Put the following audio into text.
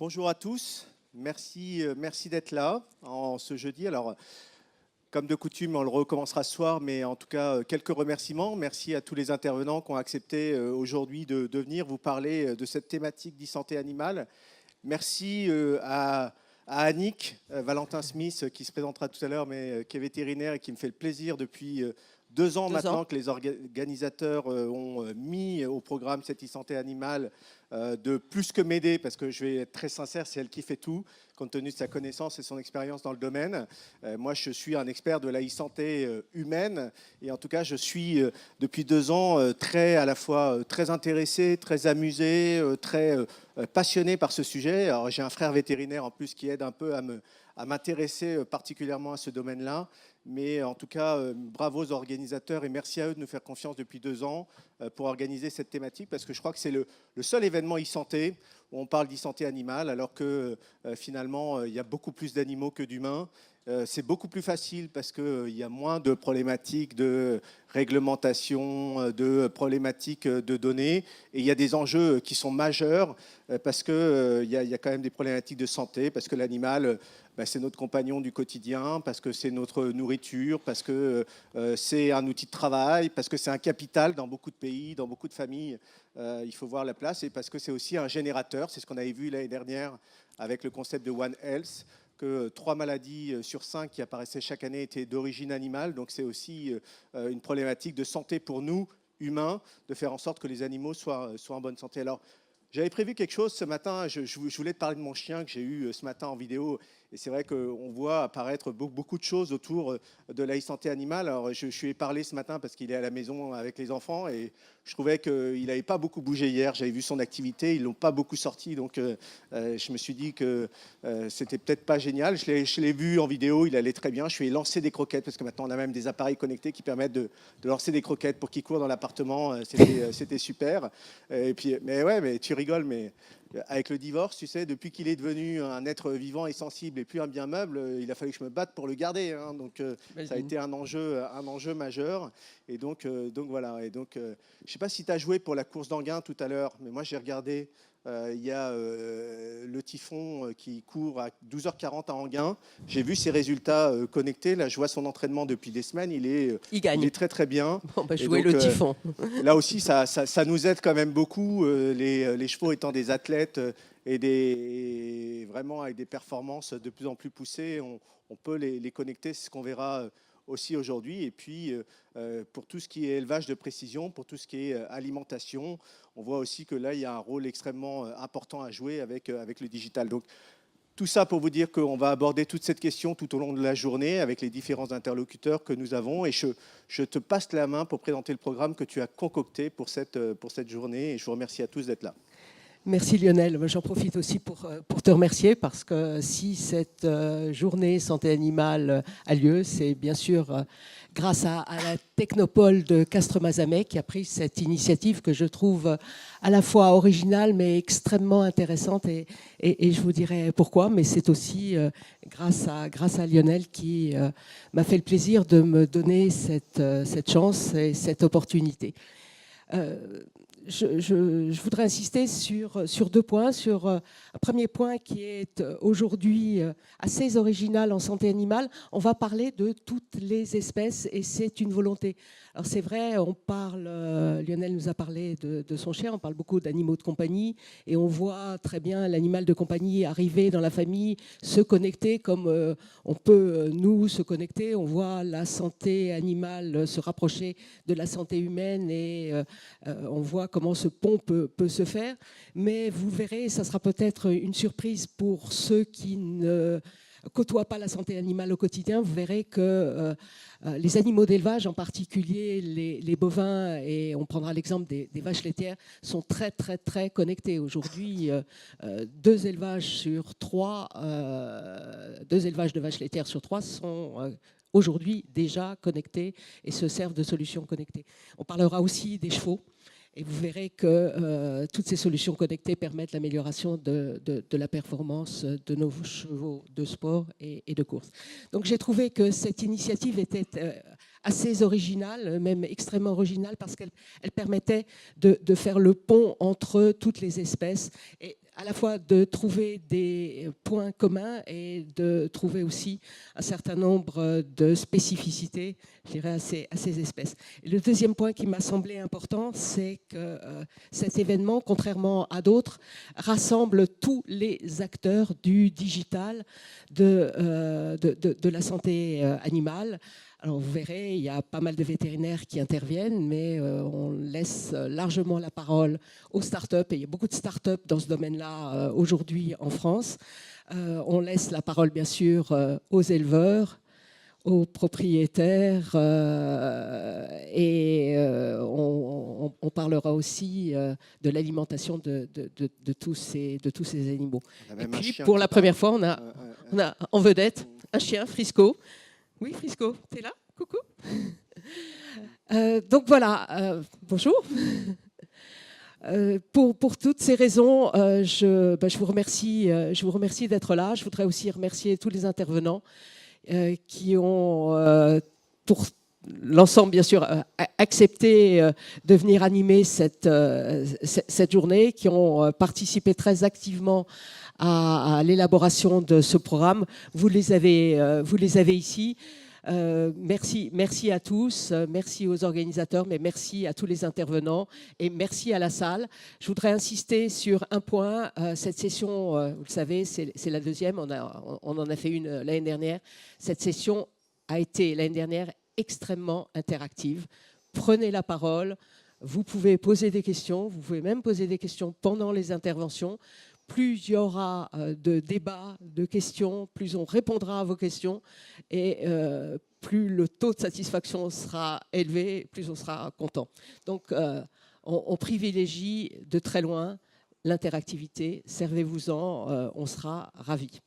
Bonjour à tous, merci d'être là en ce jeudi. Alors, comme de coutume, on le recommencera ce soir, mais en tout cas, quelques remerciements. Merci à tous les intervenants qui ont accepté aujourd'hui de venir vous parler de cette thématique d'e-santé animale. Merci à Annick Valentin-Smith, qui se présentera tout à l'heure, mais qui est vétérinaire et qui me fait le plaisir depuis 2 ans maintenant que les organisateurs ont mis au programme cette e-santé animale de plus que m'aider, parce que je vais être très sincère, c'est elle qui fait tout, compte tenu de sa connaissance et son expérience dans le domaine. Moi, je suis un expert de la e-santé humaine, et en tout cas, je suis depuis 2 ans à la fois très intéressé, très amusé, très passionné par ce sujet. Alors, j'ai un frère vétérinaire en plus qui aide un peu à m'intéresser particulièrement à ce domaine-là. Mais en tout cas, bravo aux organisateurs et merci à eux de nous faire confiance depuis 2 ans pour organiser cette thématique, parce que je crois que c'est le seul événement e-santé où on parle d'e-santé animale, alors que finalement, il y a beaucoup plus d'animaux que d'humains. C'est beaucoup plus facile parce qu'il y a moins de problématiques de réglementation, de problématiques de données. Et il y a des enjeux qui sont majeurs parce qu'il y a quand même des problématiques de santé, parce que l'animal, c'est notre compagnon du quotidien, parce que c'est notre nourriture, parce que c'est un outil de travail, parce que c'est un capital dans beaucoup de pays, dans beaucoup de familles. Il faut voir la place, et parce que c'est aussi un générateur. C'est ce qu'on avait vu l'année dernière avec le concept de One Health, que 3 maladies sur 5 qui apparaissaient chaque année étaient d'origine animale. Donc c'est aussi une problématique de santé pour nous, humains, de faire en sorte que les animaux soient en bonne santé. Alors, j'avais prévu quelque chose ce matin. Je voulais te parler de mon chien que j'ai eu ce matin en vidéo. Et c'est vrai qu'on voit apparaître beaucoup de choses autour de la e-santé animale. Alors, je lui ai parlé ce matin parce qu'il est à la maison avec les enfants et je trouvais qu'il n'avait pas beaucoup bougé hier. J'avais vu son activité, ils ne l'ont pas beaucoup sorti. Donc, je me suis dit que c'était peut-être pas génial. Je l'ai vu en vidéo, il allait très bien. Je lui ai lancé des croquettes parce que maintenant, on a même des appareils connectés qui permettent de lancer des croquettes pour qu'il court dans l'appartement. C'était super. Et puis, mais tu rigoles, mais avec le divorce, tu sais, depuis qu'il est devenu un être vivant et sensible et plus un bien meuble, il a fallu que je me batte pour le garder. Hein. Donc, ça a été un enjeu majeur. Et donc voilà. Et donc, je ne sais pas si tu as joué pour la course d'Anguin tout à l'heure, mais moi, j'ai regardé. Il y a le Typhon qui court à 12h40 à Anguin. J'ai vu ses résultats connectés. Là, je vois son entraînement depuis des semaines. Il gagne. Il est très, très bien. Bon, jouer le Typhon. Là aussi, ça nous aide quand même beaucoup. Les chevaux étant des athlètes et vraiment avec des performances de plus en plus poussées, on peut les connecter. C'est ce qu'on verra aussi aujourd'hui. Et puis, pour tout ce qui est élevage de précision, pour tout ce qui est alimentation, on voit aussi que là, il y a un rôle extrêmement important à jouer avec le digital. Donc, tout ça pour vous dire qu'on va aborder toute cette question tout au long de la journée avec les différents interlocuteurs que nous avons. Et je te passe la main pour présenter le programme que tu as concocté pour cette journée. Et je vous remercie à tous d'être là. Merci Lionel. J'en profite aussi pour te remercier parce que si cette journée santé animale a lieu, c'est bien sûr grâce à la Technopole de Castres-Mazamet qui a pris cette initiative que je trouve à la fois originale mais extrêmement intéressante et je vous dirai pourquoi. Mais c'est aussi grâce à Lionel qui m'a fait le plaisir de me donner cette chance et cette opportunité. Je voudrais insister sur 2 points. Sur un premier point qui est aujourd'hui assez original en santé animale. On va parler de toutes les espèces et c'est une volonté. Alors c'est vrai, on parle, Lionel nous a parlé de son chien, on parle beaucoup d'animaux de compagnie et on voit très bien l'animal de compagnie arriver dans la famille, se connecter comme on peut nous se connecter. On voit la santé animale se rapprocher de la santé humaine et on voit comment ce pont peut se faire. Mais vous verrez, ça sera peut-être une surprise pour ceux qui ne côtoient pas la santé animale au quotidien. Vous verrez que les animaux d'élevage, en particulier les bovins, et on prendra l'exemple des vaches laitières, sont très, très, très connectés. Aujourd'hui, 2 élevages de vaches laitières sur 3 sont aujourd'hui déjà connectés et se servent de solutions connectées. On parlera aussi des chevaux. Et vous verrez que toutes ces solutions connectées permettent l'amélioration de la performance de nos chevaux de sport et de course. Donc j'ai trouvé que cette initiative était assez originale, même extrêmement originale, parce qu'elle permettait de faire le pont entre toutes les espèces. Et à la fois de trouver des points communs et de trouver aussi un certain nombre de spécificités, je dirais, à ces espèces. Et le deuxième point qui m'a semblé important, c'est que cet événement, contrairement à d'autres, rassemble tous les acteurs du digital de la santé animale. Alors vous verrez, il y a pas mal de vétérinaires qui interviennent, mais on laisse largement la parole aux startups, et il y a beaucoup de startups dans ce domaine-là aujourd'hui en France. On laisse la parole bien sûr aux éleveurs, aux propriétaires, et on parlera aussi de l'alimentation de tous ces animaux. Et puis pour la première fois, on a en vedette un chien, Frisco. Oui, Frisco, t'es là? Coucou. Donc voilà, bonjour. Pour toutes ces raisons, je vous remercie d'être là. Je voudrais aussi remercier tous les intervenants qui ont, pour l'ensemble bien sûr, accepté de venir animer cette journée, qui ont participé très activement à l'élaboration de ce programme. Vous les avez ici. Merci à tous, merci aux organisateurs, mais merci à tous les intervenants et merci à la salle. Je voudrais insister sur un point. Cette session, vous le savez, c'est la deuxième. On en a fait une l'année dernière. Cette session a été l'année dernière extrêmement interactive. Prenez la parole. Vous pouvez poser des questions. Vous pouvez même poser des questions pendant les interventions. Plus il y aura de débats, de questions, plus on répondra à vos questions et plus le taux de satisfaction sera élevé, plus on sera content. Donc, on privilégie de très loin l'interactivité. Servez-vous-en, on sera ravis.